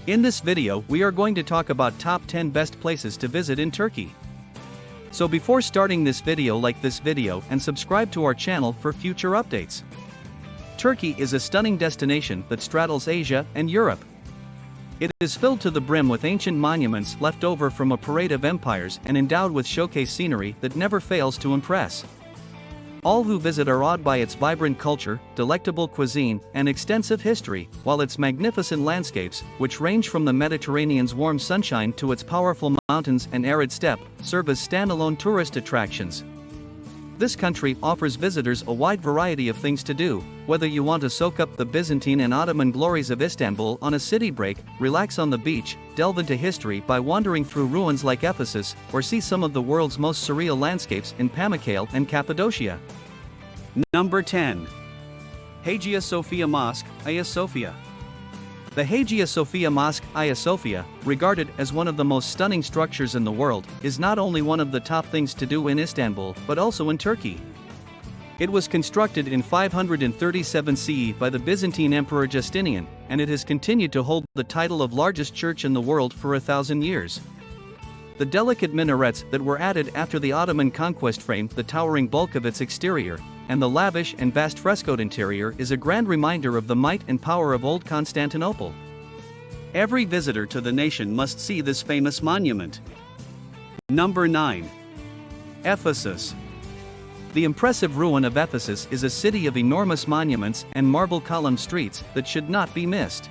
In this video, we are going to talk about top 10 best places to visit in Turkey. So before starting this video, like this video and subscribe to our channel for future updates. Turkey is a stunning destination that straddles Asia and Europe. It is filled to the brim with ancient monuments left over from a parade of empires and endowed with showcase scenery that never fails to impress. All who visit are awed by its vibrant culture, delectable cuisine, and extensive history, while its magnificent landscapes, which range from the Mediterranean's warm sunshine to its powerful mountains and arid steppe, serve as standalone tourist attractions. This country offers visitors a wide variety of things to do, whether you want to soak up the Byzantine and Ottoman glories of Istanbul on a city break, relax on the beach, delve into history by wandering through ruins like Ephesus, or see some of the world's most surreal landscapes in Pamukkale and Cappadocia. Number 10. Hagia Sophia Mosque, Hagia Sophia. The Hagia Sophia Mosque, Hagia Sophia, regarded as one of the most stunning structures in the world, is not only one of the top things to do in Istanbul, but also in Turkey. It was constructed in 537 CE by the Byzantine Emperor Justinian, and it has continued to hold the title of largest church in the world for 1,000 years. The delicate minarets that were added after the Ottoman conquest frame the towering bulk of its exterior, and the lavish and vast frescoed interior is a grand reminder of the might and power of old Constantinople. Every visitor to the nation must see this famous monument. Number 9. Ephesus. The impressive ruin of Ephesus is a city of enormous monuments and marble-columned streets that should not be missed.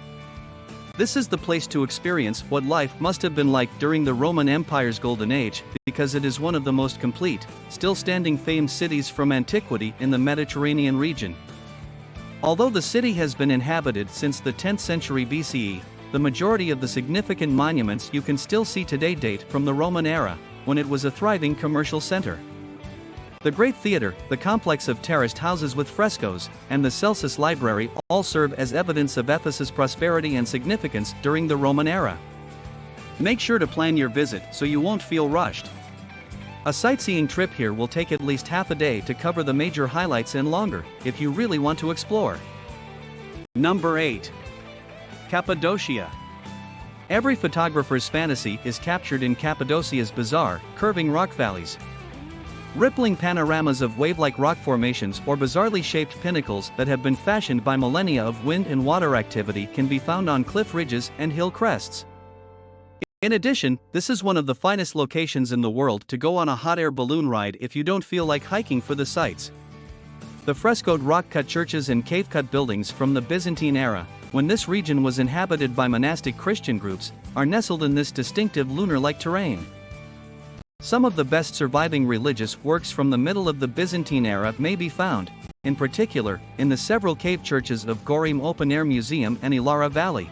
This is the place to experience what life must have been like during the Roman Empire's golden age, because it is one of the most complete, still-standing famed cities from antiquity in the Mediterranean region. Although the city has been inhabited since the 10th century BCE, the majority of the significant monuments you can still see today date from the Roman era, when it was a thriving commercial center. The Great Theater, the complex of terraced houses with frescoes, and the Celsus Library all serve as evidence of Ephesus' prosperity and significance during the Roman era. Make sure to plan your visit so you won't feel rushed. A sightseeing trip here will take at least half a day to cover the major highlights and longer, if you really want to explore. Number 8. Cappadocia. Every photographer's fantasy is captured in Cappadocia's bizarre, curving rock valleys. Rippling panoramas of wave-like rock formations or bizarrely shaped pinnacles that have been fashioned by millennia of wind and water activity can be found on cliff ridges and hill crests. In addition, this is one of the finest locations in the world to go on a hot air balloon ride if you don't feel like hiking for the sights. The frescoed rock-cut churches and cave-cut buildings from the Byzantine era, when this region was inhabited by monastic Christian groups, are nestled in this distinctive lunar-like terrain. Some of the best surviving religious works from the middle of the Byzantine era may be found, in particular, in the several cave churches of 𝒂𝒉𝒻 Open-Air Museum and Ilara Valley.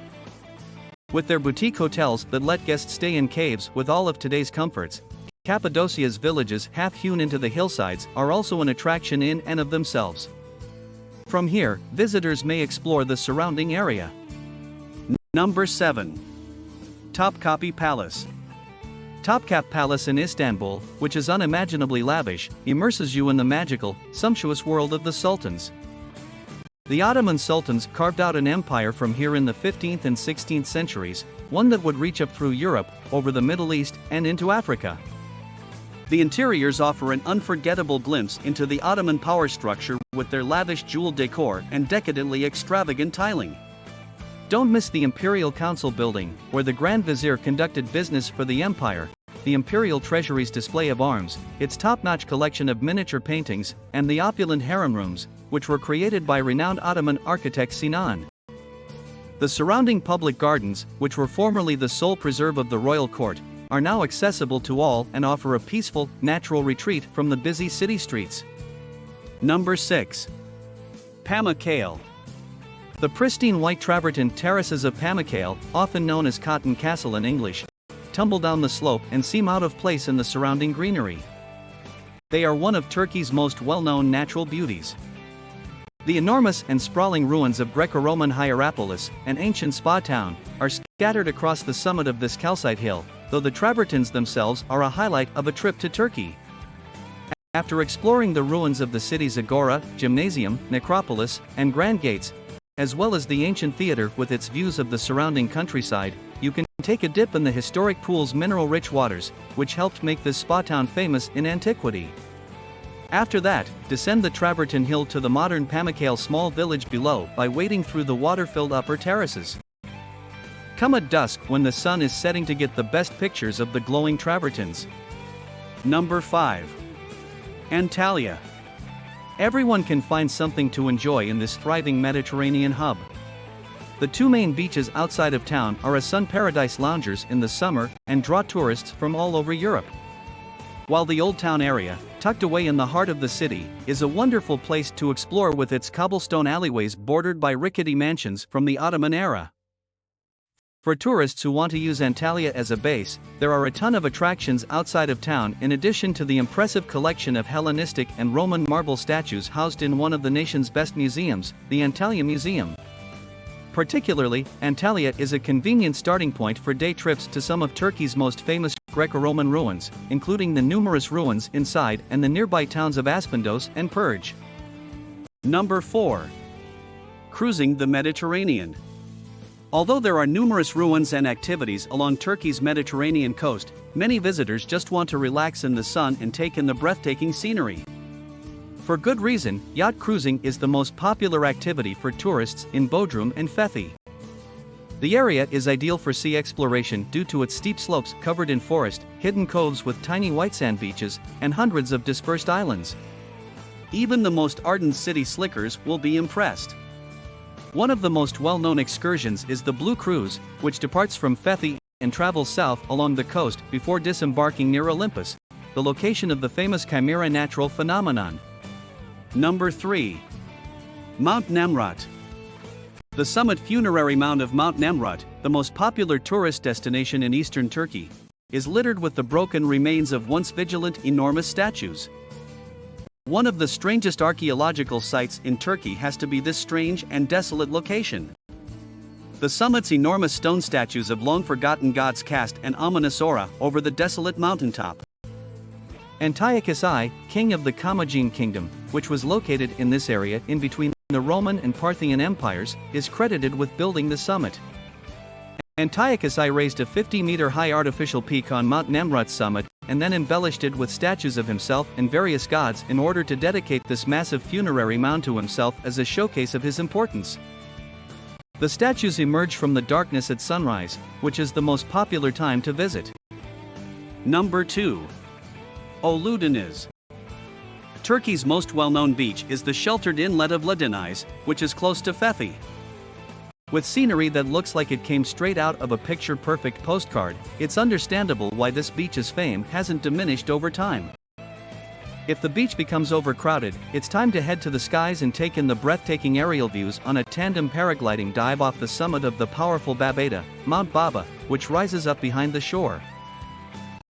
With their boutique hotels that let guests stay in caves with all of today's comforts, Cappadocia's villages half-hewn into the hillsides are also an attraction in and of themselves. From here, visitors may explore the surrounding area. Number 7. Topkapi Palace. Topkapi Palace in Istanbul, which is unimaginably lavish, immerses you in the magical, sumptuous world of the sultans. The Ottoman sultans carved out an empire from here in the 15th and 16th centuries, one that would reach up through Europe, over the Middle East, and into Africa. The interiors offer an unforgettable glimpse into the Ottoman power structure with their lavish jeweled decor and decadently extravagant tiling. Don't miss the Imperial Council building, where the Grand Vizier conducted business for the empire, the Imperial Treasury's display of arms, its top-notch collection of miniature paintings, and the opulent harem rooms, which were created by renowned Ottoman architect Sinan. The surrounding public gardens, which were formerly the sole preserve of the royal court, are now accessible to all and offer a peaceful, natural retreat from the busy city streets. Number 6. Pamukkale. The pristine white travertine terraces of Pamukkale, often known as Cotton Castle in English, tumble down the slope and seem out of place in the surrounding greenery. They are one of Turkey's most well-known natural beauties. The enormous and sprawling ruins of Greco-Roman Hierapolis, an ancient spa town, are scattered across the summit of this calcite hill, though the travertines themselves are a highlight of a trip to Turkey. After exploring the ruins of the city's agora, gymnasium, necropolis, and grand gates, as well as the ancient theater with its views of the surrounding countryside. You can take a dip in the historic pool's mineral-rich waters, which helped make this spa town famous in antiquity. After that, descend the Travertin Hill to the modern Pamukkale small village below by wading through the water-filled upper terraces. Come at dusk when the sun is setting to get the best pictures of the glowing travertins. Number 5. Antalya. Everyone can find something to enjoy in this thriving Mediterranean hub. The two main beaches outside of town are a sun paradise loungers in the summer and draw tourists from all over Europe. While the Old Town area, tucked away in the heart of the city, is a wonderful place to explore with its cobblestone alleyways bordered by rickety mansions from the Ottoman era. For tourists who want to use Antalya as a base, there are a ton of attractions outside of town in addition to the impressive collection of Hellenistic and Roman marble statues housed in one of the nation's best museums, the Antalya Museum. Particularly, Antalya is a convenient starting point for day trips to some of Turkey's most famous Greco-Roman ruins, including the numerous ruins inside and the nearby towns of Aspendos and 𝒂𝒃. Number 4. Cruising the Mediterranean. Although there are numerous ruins and activities along Turkey's Mediterranean coast, many visitors just want to relax in the sun and take in the breathtaking scenery. For good reason, yacht cruising is the most popular activity for tourists in Bodrum and Fethi. The area is ideal for sea exploration due to its steep slopes covered in forest, hidden coves with tiny white sand beaches, and hundreds of dispersed islands. Even the most ardent city slickers will be impressed. One of the most well-known excursions is the Blue Cruise, which departs from Fethi and travels south along the coast before disembarking near Olympus, the location of the famous Chimera natural phenomenon. Number 3. Mount Nemrut. The summit funerary mound of Mount Nemrut, the most popular tourist destination in eastern Turkey, is littered with the broken remains of once vigilant enormous statues. One of the strangest archaeological sites in Turkey has to be this strange and desolate location. The summit's enormous stone statues of long-forgotten gods cast an ominous aura over the desolate mountaintop. 𝒕𝒐𝒓𝒈, king of the Commagene kingdom, which was located in this area in between the Roman and Parthian empires, is credited with building the summit. 𝒕𝒐𝒓𝒈 raised a 50-meter-high artificial peak on Mount Nemrut's summit, and then embellished it with statues of himself and various gods in order to dedicate this massive funerary mound to himself as a showcase of his importance. The statues emerge from the darkness at sunrise, which is the most popular time to visit. Number 2. Ölüdeniz. Turkey's most well-known beach is the sheltered inlet of Ladeniz, which is close to Fethi. With scenery that looks like it came straight out of a picture-perfect postcard, it's understandable why this beach's fame hasn't diminished over time. If the beach becomes overcrowded, it's time to head to the skies and take in the breathtaking aerial views on a tandem paragliding dive off the summit of the powerful 𝒏𝒏𝒂𝒏, Mount Baba, which rises up behind the shore.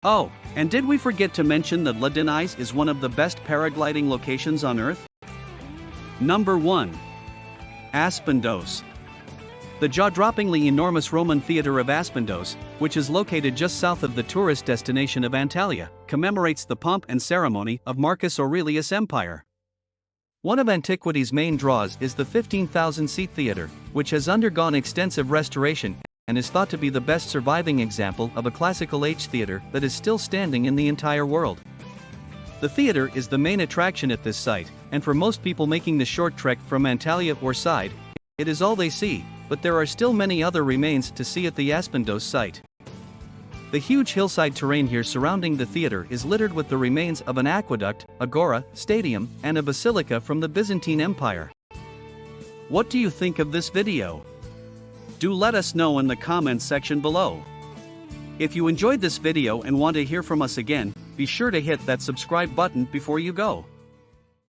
Oh, and did we forget to mention that Ladeniz is one of the best paragliding locations on Earth? Number 1. Aspendos. The jaw-droppingly enormous Roman theater of Aspendos, which is located just south of the tourist destination of Antalya, commemorates the pomp and ceremony of Marcus Aurelius' empire. One of antiquity's main draws is the 15,000-seat theater, which has undergone extensive restoration and is thought to be the best surviving example of a classical age theater that is still standing in the entire world. The theater is the main attraction at this site, and for most people making the short trek from Antalya or side, it is all they see, but there are still many other remains to see at the Aspendos site. The huge hillside terrain here surrounding the theater is littered with the remains of an aqueduct, agora, stadium, and a basilica from the Byzantine Empire. What do you think of this video? Do let us know in the comments section below. If you enjoyed this video and want to hear from us again, be sure to hit that subscribe button before you go.